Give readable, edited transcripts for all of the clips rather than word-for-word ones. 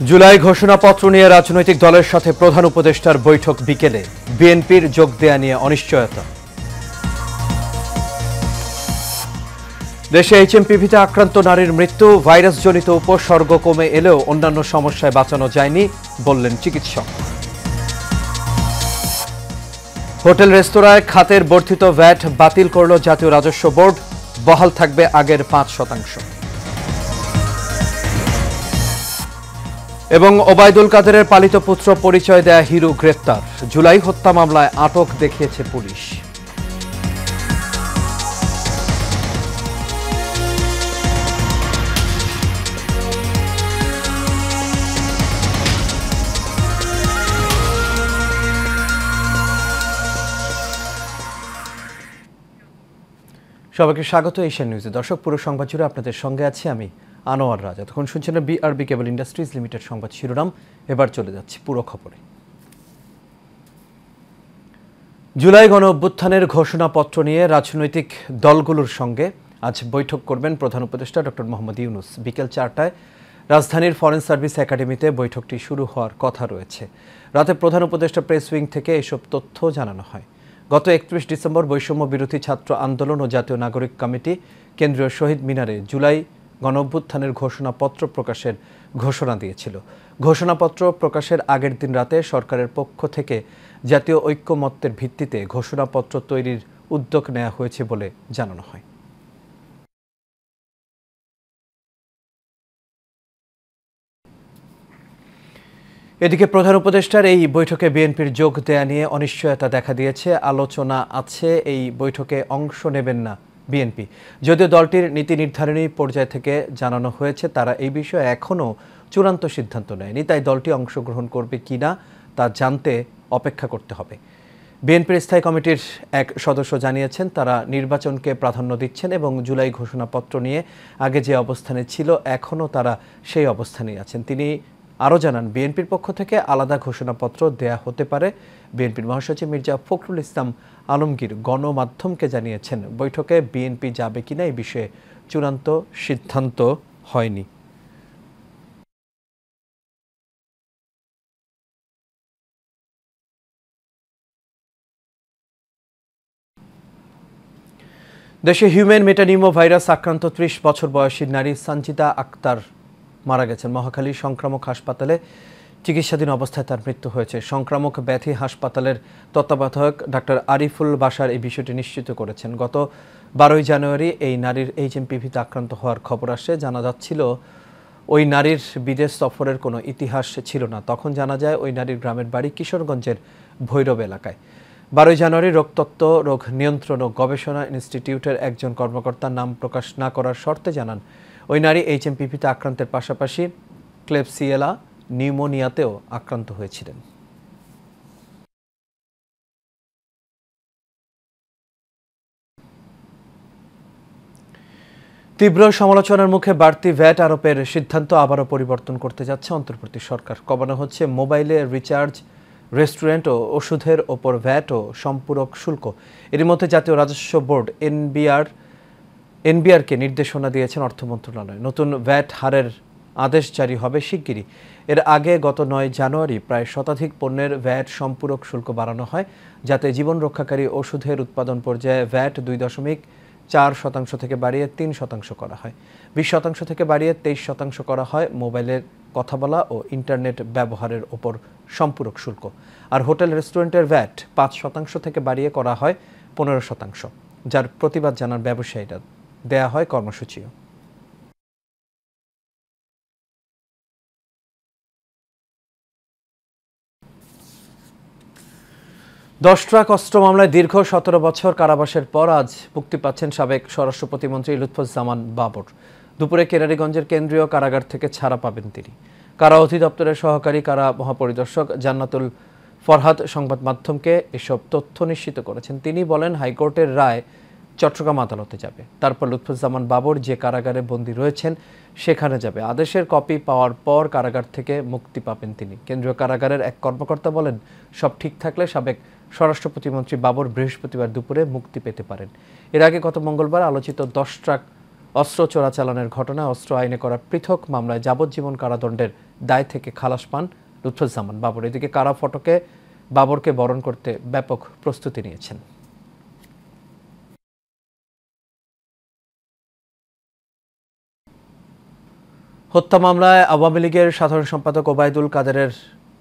জুলাই ঘোষণাপত্র নিয়ে রাজনৈতিক দলের সাথে প্রধান উপদেষ্টার বৈঠক বিকেলে বিএনপির যোগ দেয়া নিয়ে অনিশ্চয়তা। দেশে এইচএমপিভিতে আক্রান্ত নারীর মৃত্যু, ভাইরাসজনিত উপসর্গ কমে এলেও অন্যান্য সমস্যায় বাঁচানো যায়নি বললেন চিকিৎসক। হোটেল রেস্তোরাঁয় খাতের বর্ধিত ভ্যাট বাতিল করল জাতীয় রাজস্ব বোর্ড, বহাল থাকবে আগের 5%। এবং ওবায়দুল কাদেরের পালিত পুত্র পরিচয় দেয়া হিরু গ্রেপ্তার, জুলাই হত্যা মামলায় আটক দেখিয়েছে পুলিশ। সবাইকে স্বাগত এশিয়ান নিউজে। দর্শক, পুরো সংবাদ জুড়ে আপনাদের সঙ্গে আছি আমি আনোয়ার রাজা। তখন শুনছেন বিআরবি কেবল ইন্ডাস্ট্রিজ লিমিটেড সংবাদ শিরোনাম। এবার চলে যাচ্ছি পুরো খবরে। জুলাই গণ অভ্যুত্থানের ঘোষণাপত্র নিয়ে রাজনৈতিক দলগুলোর সঙ্গে আজ বৈঠক করবেন প্রধান উপদেষ্টা ডক্টর মোহাম্মদ ইউনূস। বিকেল 4টায় রাজধানীর ফরেন সার্ভিস একাডেমিতে বৈঠকটি শুরু হওয়ার কথা রয়েছে। রাতে প্রধান উপদেষ্টা প্রেস উইং থেকে এসব তথ্য জানানো হয়। গত 31 ডিসেম্বর বৈষম্য বিরোধী ছাত্র আন্দোলন ও জাতীয় নাগরিক কমিটি কেন্দ্রীয় শহীদ মিনারে জুলাই গণঅভ্যুত্থানের ঘোষণাপত্র প্রকাশের ঘোষণা দিয়েছিল। ঘোষণাপত্র প্রকাশের আগের দিন রাতে সরকারের পক্ষ থেকে জাতীয় ঐক্যমত্যের ভিত্তিতে ঘোষণাপত্র তৈরির উদ্যোগ নেওয়া হয়েছে বলে জানানো হয়। এদিকে প্রধান উপদেষ্টার এই বৈঠকে বিএনপির যোগ দেয়া নিয়ে অনিশ্চয়তা দেখা দিয়েছে। আলোচনা আছে এই বৈঠকে অংশ নেবেন না বিএনপি, যদিও দলটির নীতি নির্ধারণী পর্যায় থেকে জানানো হয়েছে তারা এই বিষয়ে এখনও চূড়ান্ত সিদ্ধান্ত নেয়নি। তাই দলটি অংশগ্রহণ করবে কিনা তা জানতে অপেক্ষা করতে হবে। বিএনপির স্থায়ী কমিটির এক সদস্য জানিয়েছেন তারা নির্বাচনকে প্রাধান্য দিচ্ছেন এবং জুলাই ঘোষণাপত্র নিয়ে আগে যে অবস্থানে ছিল এখনও তারা সেই অবস্থানেই আছেন। তিনি আরও জানান, বিএনপির পক্ষ থেকে আলাদা ঘোষণাপত্র দেয়া হতে পারে। বিএনপির মহাসচিব মির্জা ফখরুল ইসলাম আলমগীর গণমাধ্যমকে জানিয়েছেন বৈঠকে বিএনপি যাবে কিনা এই বিষয়ে চূড়ান্ত সিদ্ধান্ত হয়নি। দেশে হিউম্যান মেটানিমো ভাইরাস আক্রান্ত 30 বছর বয়সী নারী সঞ্জিতা আক্তার মারা গেছেন। মহাখালী সংক্রামক হাসপাতালে চিকিৎসাধীন অবস্থায় তার মৃত্যু হয়েছে। সংক্রামক ব্যাধি হাসপাতালের তত্ত্বাবধায়ক ডাক্তার আরিফুল বাশার এই বিষয়টি নিশ্চিত করেছেন। গত 12 জানুয়ারি এই নারীর এইচএমপিভিতে আক্রান্ত হওয়ার খবর আসে। জানা যাচ্ছিল ওই নারীর বিদেশ সফরের কোনো ইতিহাস ছিল না। তখন জানা যায় ওই নারীর গ্রামের বাড়ি কিশোরগঞ্জের ভৈরব এলাকায়। 12 জানুয়ারি রোগতত্ত্ব, রোগ নিয়ন্ত্রণ ও গবেষণা ইনস্টিটিউটের একজন কর্মকর্তার নাম প্রকাশ না করার শর্তে জানান ওই নারী এইচএমপিভিতে আক্রান্তের পাশাপাশি ক্লেবসিয়েলা নিউমোনিয়াতেও আক্রান্ত হয়েছিলেন। তীব্র সমালোচনার মুখে বাড়তি ভ্যাট আরোপের সিদ্ধান্ত আবারও পরিবর্তন করতে যাচ্ছে অন্তর্বর্তী সরকার। কমানো হচ্ছে মোবাইলে রিচার্জ, রেস্টুরেন্ট ও ওষুধের ওপর ভ্যাট ও সম্পূরক শুল্ক। এর মধ্যে জাতীয় রাজস্ব বোর্ড এনবিআরকে নির্দেশনা দিয়েছেন অর্থ মন্ত্রণালয়। নতুন ভ্যাট হারের আদেশ জারি হবে শিগগিরই। এর আগে গত 9 জানুয়ারি প্রায় শতাধিক পণ্যের ভ্যাট সম্পূরক শুল্ক বাড়ানো হয়, যাতে জীবন রক্ষাকারী ওষুধের উৎপাদন পর্যায়ে ভ্যাট 2.4% থেকে বাড়িয়ে 3% করা হয়। 20% থেকে বাড়িয়ে 23% করা হয় মোবাইলের কথা বলা ও ইন্টারনেট ব্যবহারের ওপর সম্পূরক শুল্ক। আর হোটেল রেস্টুরেন্টের ভ্যাট 5% থেকে বাড়িয়ে করা হয় 15%, যার প্রতিবাদ জানান ব্যবসায়ীরা। দেয়া হয় কর্মসূচিও। দশ ট্রাক অস্ত্র মামলায় দীর্ঘ 17 বছর কারাবাসের পর আজ মুক্তি পাচ্ছেন সাবেক স্বরাষ্ট্র প্রতিমন্ত্রী লুৎফুজ্জামান বাবর। দুপুরে কেরানীগঞ্জের কেন্দ্রীয় কারাগার থেকে ছাড়া পাবেন তিনি। কারা অধিদপ্তরের সহকারী কারা মহাপরিদর্শক জান্নাতুল ফরহাদ সংবাদ মাধ্যমকে এসব তথ্য নিশ্চিত করেছেন। তিনি বলেন, হাইকোর্টের রায় চট্টগ্রাম আদালতে যাবে, তারপর লুৎফুজ্জামান বাবর যে কারাগারে বন্দী রয়েছেন সেখানে যাবে। আদেশের কপি পাওয়ার পর কারাগার থেকে মুক্তি পাবেন তিনি। কেন্দ্রীয় কারাগারের এক কর্মকর্তা বলেন, সব ঠিক থাকলে সাবেক স্বরাষ্ট্র প্রতিমন্ত্রী বাবর বৃহস্পতিবার দুপুরে মুক্তি পেতে পারেন। এর আগে গত মঙ্গলবার আলোচিত 10 ট্রাক অস্ত্র চোরাচালানের ঘটনায় অস্ত্র আইনে করা পৃথক মামলায় যাবজ্জীবন কারাদণ্ডের দায় থেকে খালাস পান লুৎফুজ্জামান বাবর। এদিকে কারা ফটকে বাবরকে বরণ করতে ব্যাপক প্রস্তুতি নিয়েছেন। হত্যা মামলায় আওয়ামী লীগের সাধারণ সম্পাদক ওবায়দুল কাদেরের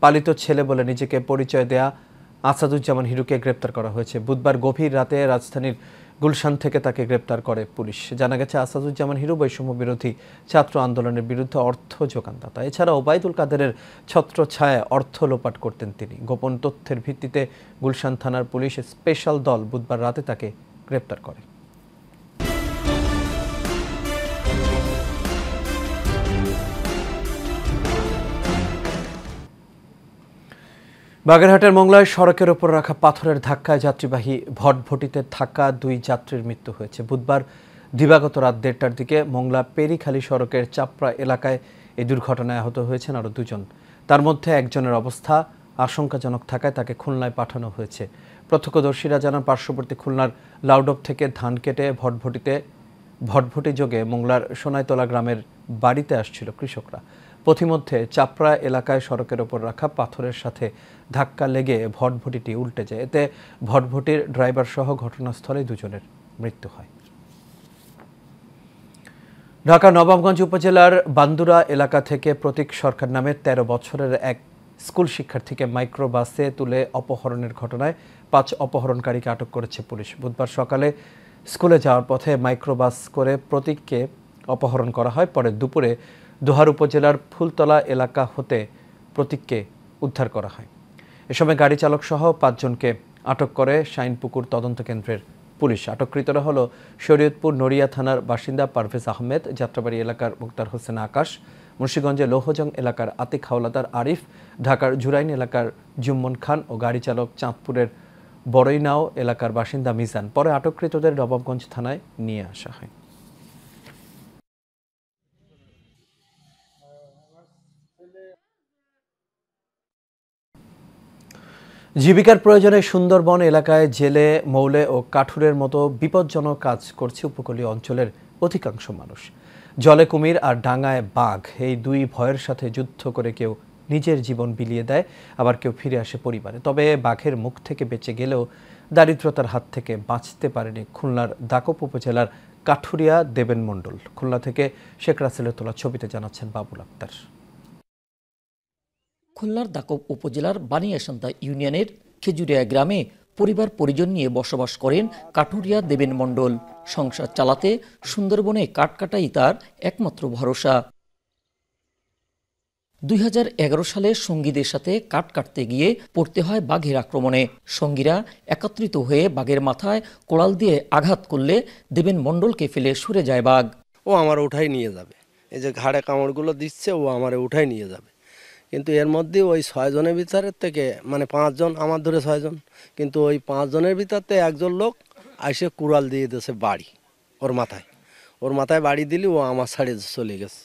পালিত ছেলে বলে নিজেকে পরিচয় দেয়া আসাদুজ্জামান হিরুকে গ্রেপ্তার করা হয়েছে। বুধবার গভীর রাতে রাজধানীর গুলশান থেকে তাকে গ্রেপ্তার করে পুলিশ। জানা গেছে, আসাদুজ্জামান হিরু বৈষম্য বিরোধী ছাত্র আন্দোলনের বিরুদ্ধে অর্থ যোগানদাতা। এছাড়া ওবায়দুল কাদেরের ছত্রছায়ায় অর্থ লোপাট করতেন তিনি। গোপন তথ্যের ভিত্তিতে গুলশান থানার পুলিশ স্পেশাল দল বুধবার রাতে তাকে গ্রেপ্তার করে। বাগেরহাটের মোংলায় সড়কের ওপর রাখা পাথরের ধাক্কায় যাত্রীবাহী ভটভটিতে থাকা 2 যাত্রীর মৃত্যু হয়েছে। বুধবার দিবাগত রাত 1:30টার দিকে মোংলা পেরিখালী সড়কের চাপড়া এলাকায় এই দুর্ঘটনায় আহত হয়েছেন আরও 2 জন। তার মধ্যে একজনের অবস্থা আশঙ্কাজনক থাকায় তাকে খুলনায় পাঠানো হয়েছে। প্রত্যক্ষদর্শীরা জানান, পার্শ্ববর্তী খুলনার লাউডব থেকে ধান কেটে ভটভটি যোগে মোংলার সোনাইতলা গ্রামের বাড়িতে আসছিল কৃষকরা। পথিমধ্যে চাপড়া এলাকায় সড়কের ওপর রাখা পাথরের সাথে ধাক্কা লেগে ভটভটিটি উল্টে যায়। এতে ভটভটির ড্রাইভার সহ ঘটনাস্থলে 2 জনের মৃত্যু হয়। ঢাকা নবাবগঞ্জ উপজেলার বান্দুরা এলাকা থেকে প্রতীক সরকার নামের 13 বছরের এক স্কুল শিক্ষার্থীকে মাইক্রোবাসে তুলে অপহরণের ঘটনায় 5 অপহরণকারীকে আটক করেছে পুলিশ। বুধবার সকালে স্কুলে যাওয়ার পথে মাইক্রোবাস করে প্রতীককে অপহরণ করা হয়। পরে দুপুরে দোহার উপজেলার ফুলতলা এলাকা হতে প্রতীককে উদ্ধার করা হয়। এ সময় গাড়ি চালক সহ 5 জনকে আটক করে শাইনপুকুর তদন্ত কেন্দ্রের পুলিশ। আটককৃতরা হল শরীয়তপুর নড়িয়া থানার বাসিন্দা পারভেজ আহমেদ, যাত্রাবাড়ি এলাকার মুক্তার হোসেন আকাশ, মুন্সিগঞ্জের লৌহজং এলাকার আতিক হাওলাদার আরিফ, ঢাকার জুরাইন এলাকার জুম্মন খান ও গাড়ি চালক চাঁদপুরের বড়ইনাও এলাকার বাসিন্দা মিজান। পরে আটককৃতদের নবাবগঞ্জ থানায় নিয়ে আসা হয়। জীবিকার প্রয়োজনে সুন্দরবন এলাকায় জেলে, মৌলে ও কাঠুরের মতো বিপজ্জনক কাজ করছে উপকূলীয় অঞ্চলের অধিকাংশ মানুষ। জলে কুমির আর ডাঙায় বাঘ, এই 2 ভয়ের সাথে যুদ্ধ করে কেউ নিজের জীবন বিলিয়ে দেয়, আবার কেউ ফিরে আসে পরিবারে। তবে বাঘের মুখ থেকে বেঁচে গেলেও দারিদ্রতার হাত থেকে বাঁচতে পারেনি খুলনার দাকপ উপজেলার কাঠুরিয়া দেবেন মণ্ডল। খুলনা থেকে শেখ রাসেলের তোলা ছবিতে জানাচ্ছেন বাবুল আক্তার। খুলনার দাকব উপজেলার বানিয়াসন্তা ইউনিয়নের খেজুরিয়া গ্রামে পরিবার পরিজন নিয়ে বসবাস করেন কাঠুরিয়া দেবেন মণ্ডল। সংসার চালাতে সুন্দরবনে কাঠ কাটাই তার একমাত্র ভরসা। 2011 সালে সঙ্গীদের সাথে কাঠ কাটতে গিয়ে পড়তে হয় বাঘের আক্রমণে। সঙ্গীরা একত্রিত হয়ে বাঘের মাথায় কোড়াল দিয়ে আঘাত করলে দেবেন মণ্ডলকে ফেলে সরে যায় বাঘ। ও আমার উঠাই নিয়ে যাবে, এই যে ঘাড়ে কামড়গুলো দিচ্ছে ও আমার উঠাই নিয়ে যাবে। কিন্তু এর মধ্যে ওই 6 জনের ভিতরের থেকে, মানে 5 জন, আমার ধরে 6 জন, কিন্তু ওই 5 জনের ভিতরতে একজন লোক এসে কুড়াল দিয়ে দিয়েছে বাড়ি ওর মাথায় বাড়ি দিলি ও আমার ছাড়ে চলে গেছে।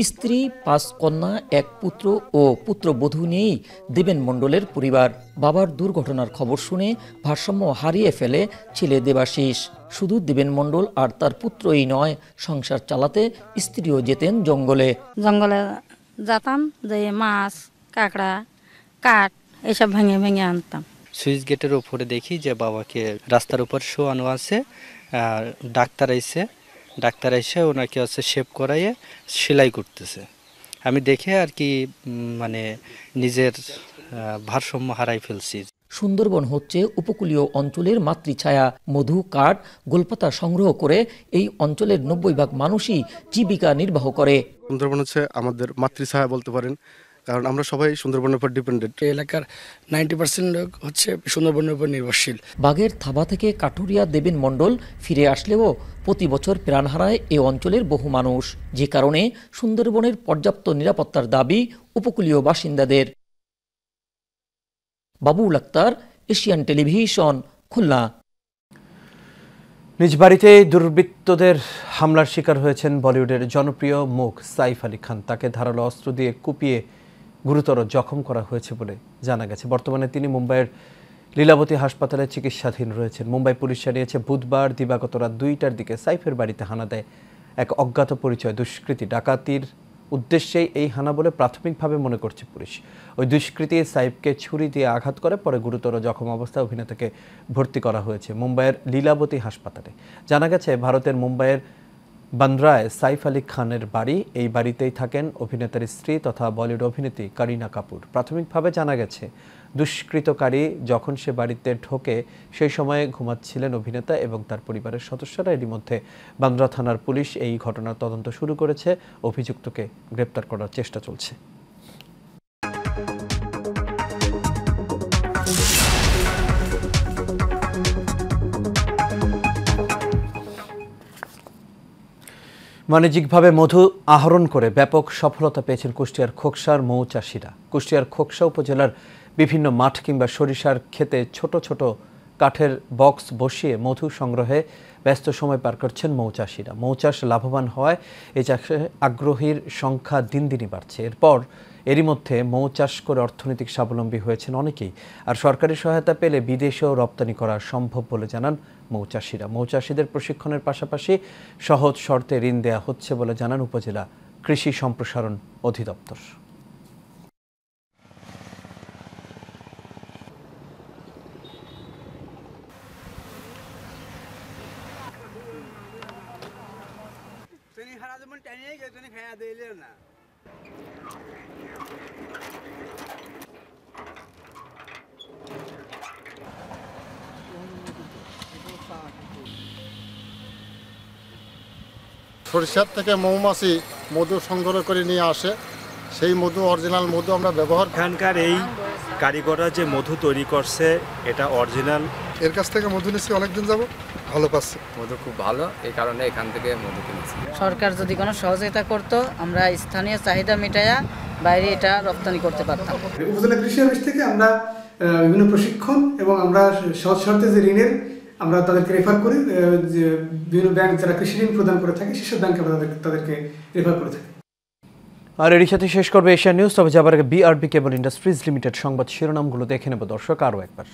স্ত্রী, 5 কন্যা, 1 পুত্র ও পুত্রবধূ নিয়েই দেবেন মণ্ডলের পরিবার। বাবার দুর্ঘটনার খবর শুনে ভারসাম্য হারিয়ে ফেলে ছেলে দেবাশিস। শুধু দেবেন মণ্ডল আর তার পুত্রই নয়, সংসার চালাতে স্ত্রীও যেতেন জঙ্গলে। যেতাম, যে মাছ, কাঁকড়া, কাঠ এসব ভেঙে ভেঙে আনতাম। সুইচ গেটের উপরে দেখি যে বাবাকে রাস্তার উপর শোয়ানো আছে। ডাক্তার এসে ওনাকে শেভ করাইয়ে সেলাই করতেছে। আমি দেখে আর কি মানে নিজের ভারসাম্য হারাই ফেলছি। সুন্দরবন হচ্ছে উপকূলীয় অঞ্চলের মাতৃছায়া। মধু, কাঠ, গোলপাতা সংগ্রহ করে এই অঞ্চলের 90% মানুষই জীবিকা নির্বাহ করে। সুন্দরবন হচ্ছে আমাদের মাতৃছায়া বলতে পারেন, কারণ আমরা সবাই সুন্দরবনের উপর ডিপেন্ডেন্ট। এলাকার 90% লোক হচ্ছে সুন্দরবনের উপর নির্ভরশীল। বাঘের থাবা থেকে কাঠুরিয়া দেবেন মণ্ডল ফিরে আসলেও প্রতি বছর প্রাণ হারায় এ অঞ্চলের বহু মানুষ, যে কারণে সুন্দরবনের পর্যাপ্ত নিরাপত্তার দাবি উপকূলীয় বাসিন্দাদের। Babul Akter, Asian television, Khulna. নিজ বাড়িতে দুর্বৃত্তদের হামলার শিকার হয়েছেন বলিউডের জনপ্রিয় মুখ সাইফ আলী খান। তাকে ধারালো অস্ত্র দিয়ে কুপিয়ে গুরুতর জখম করা হয়েছে বলে জানা গেছে। বর্তমানে তিনি মুম্বাইয়ের লীলাবতী হাসপাতালে চিকিৎসাধীন রয়েছেন। মুম্বাই পুলিশ জানিয়েছে, বুধবার দিবাগত রাত 2টার দিকে সাইফের বাড়িতে হানা দেয় এক অজ্ঞাত পরিচয় দুষ্কৃতী ডাকাতির উদ্দেশ্যেই এই হানা বলে প্রাথমিকভাবে মনে করছে পুলিশ। ওই দুষ্কৃতী সাইফকে ছুরি দিয়ে আঘাত করে, পরে গুরুতর জখম অবস্থায় অভিনেতাকে ভর্তি করা হয়েছে মুম্বাইয়ের লীলাবতী হাসপাতালে। জানা গেছে ভারতের মুম্বাইয়ের বান্দ্রায় সাইফ আলী খানের বাড়ি। এই বাড়িতেই থাকেন অভিনেতার স্ত্রী তথা বলিউড অভিনেত্রী করিনা কাপুর। প্রাথমিকভাবে জানা গেছে দুষ্কৃতকারী যখন সে বাড়িতে ঢোকে সেই সময়ে ঘুমাচ্ছিলেন অভিনেতা এবং তার পরিবারের সদস্যরা। এরই মধ্যে বান্দ্রা থানার পুলিশ এই ঘটনার তদন্ত শুরু করেছে। অভিযুক্তকে গ্রেপ্তার করার চেষ্টা চলছে। বাণিজ্যিকভাবে মধু আহরণ করে ব্যাপক সফলতা পেয়েছেন কুষ্টিয়ার খোকসার মৌ চাষিরা। কুষ্টিয়ার খোকসা উপজেলার বিভিন্ন মাঠ কিংবা সরিষার ক্ষেতে ছোট ছোট কাঠের বক্স বসিয়ে মধু সংগ্রহে ব্যস্ত সময় পার করছেন মৌ চাষিরা। মৌ চাষ লাভবান হওয়ায় এই চাষে আগ্রহীর সংখ্যা দিন দিনই বাড়ছে। এরই মধ্যে মৌ চাষ করে অর্থনৈতিক স্বাবলম্বী হয়েছেন অনেকেই। আর সরকারি সহায়তা পেলে বিদেশেও রপ্তানি করা সম্ভব বলে জানান মৌ চাষিরা। মৌ চাষিদের প্রশিক্ষণের পাশাপাশি সহজ শর্তে ঋণ দেওয়া হচ্ছে বলে জানান উপজেলা কৃষি সম্প্রসারণ অধিদপ্তর। সরিষার থেকে মৌমাছি মধু সংগ্রহ করে নিয়ে আসে, সেই মধু অরিজিনাল মধু আমরা ব্যবহার। এখানকার এই কারিগররা যে মধু তৈরি করছে এটা অরিজিনাল। এর কাছ থেকে মধু নিচ্ছি অনেকদিন যাব, ভালো পাচ্ছি। মধু খুব ভালো, এই কারণে এখান থেকে মধু কিনেছি। সরকার যদি কোনো সহযোগিতা করতো আমরা স্থানীয় চাহিদা মেটায়া বাইরে এটা রপ্তানি করতে পারতাম। উপজেলা কৃষি অফিস থেকে আমরা বিভিন্ন প্রশিক্ষণ এবং আমরা সহজ শর্তে যে ঋণের আমরা তাদেরকে রেফার করি, যে বিভিন্ন ব্যাংক যারা কৃষি ঋণ প্রদান করে থাকে সেসব ব্যাংকে আমরা তাদেরকে রেফার করে থাকি। আর এরই সাথে শেষ করবে এশিয়ান নিউজ। তবে যাবার আগে বিআরবি কেবল ইন্ডাস্ট্রিজ লিমিটেড সংবাদ শিরোনামগুলো দেখে নেব দর্শক আরও একবার।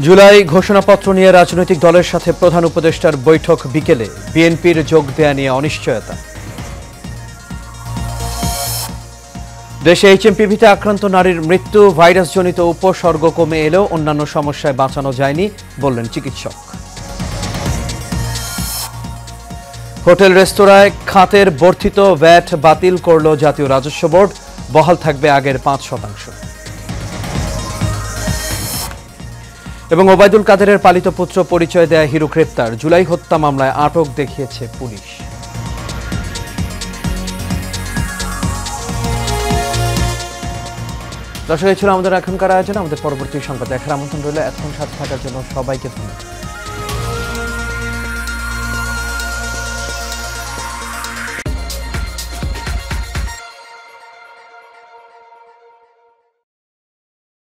জুলাই ঘোষণাপত্র নিয়ে রাজনৈতিক দলের সাথে প্রধান উপদেষ্টার বৈঠক বিকেলে। বিএনপির যোগ দেয়া নিয়ে অনিশ্চয়তা। দেশে এইচএমপিভিতে আক্রান্ত নারীর মৃত্যু, ভাইরাসজনিত উপসর্গ কমে এলেও অন্যান্য সমস্যায় বাঁচানো যায়নি বললেন চিকিৎসক। হোটেল রেস্তোরাঁয় খাতের বর্ধিত ভ্যাট বাতিল করল জাতীয় রাজস্ব বোর্ড, বহাল থাকবে আগের 5%। এবং ওবায়দুল কাদেরের পালিত পুত্র পরিচয় দেয়া হিরো গ্রেপ্তার, জুলাই হত্যা মামলায় আটক দেখিয়েছে পুলিশ। দর্শক, এই ছিল আমাদের এখনকার আয়োজন। আমাদের পরবর্তী সংবাদ দেখার আমন্ত্রণ রইল। এতক্ষণ সাথে থাকার জন্য সবাইকে ধন্যবাদ।